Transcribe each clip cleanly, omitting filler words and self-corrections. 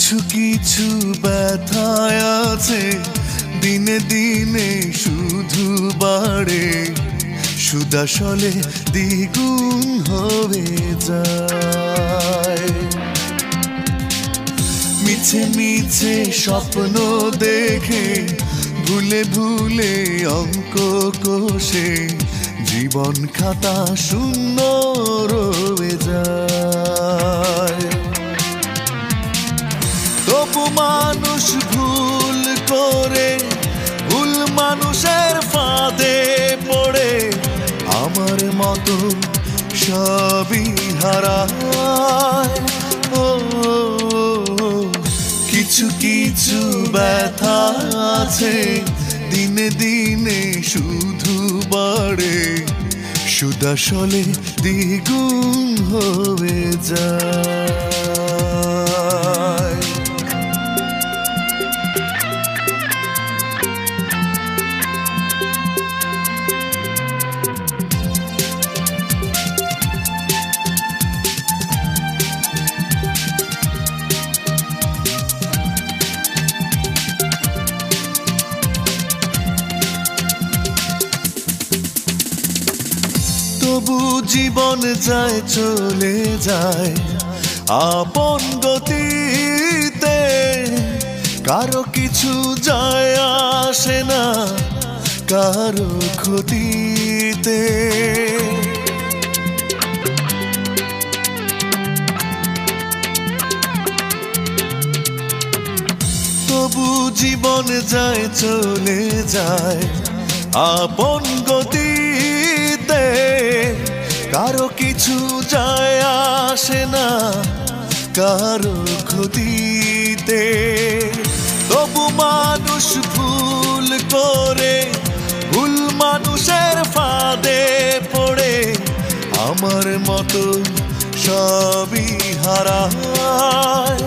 কিছু কিছু ব্যথায় আছে দিনে দিনে শুধু বাড়ে, সুদাসলে দ্বিগুণ হয়ে যায়। মিছে মিছে স্বপ্ন দেখে ভুলে ভুলে অঙ্ক কষে জীবন খাতা শূন্য রয়ে যায়। তবু মানুষ ভুল করে, ভুল মানুষের ফাঁদে পড়ে আমার মতো সবই হারায়। কিছু কিছু ব্যথা আছে দিনে দিনে শুধু বাড়ে, সুদাসলে দ্বিগুণ হয়ে যায়। তবু জীবন যায় চলে যায় আপন গতিতে, কারো কিছু যায় আসে না কারো ক্ষতিতে। তবু জীবন যায় চলে যায় আপন গতিতে, কারো কিছু যায় আসে না কারো ক্ষতিতে। তবু মানুষ ভুল করে, ভুল মানুষের ফাঁদে পড়ে আমার মতো সবই হারায়।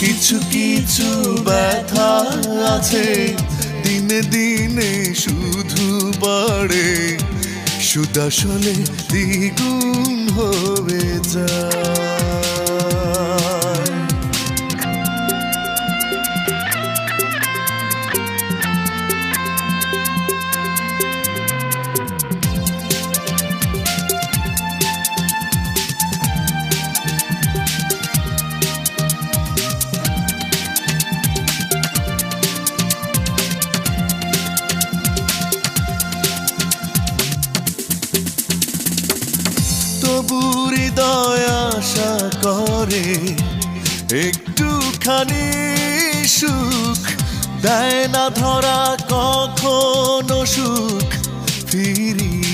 কিছু কিছু ব্যথা আছে দিনে দিনে শুধু বাড়ে, সুদাসলে দ্বিগুণ হয়ে যায়। তবু হৃদয় আশা করে একটুখানি সুখ, দেয় না ধরা কখনো সুখ ফিরিয়ে।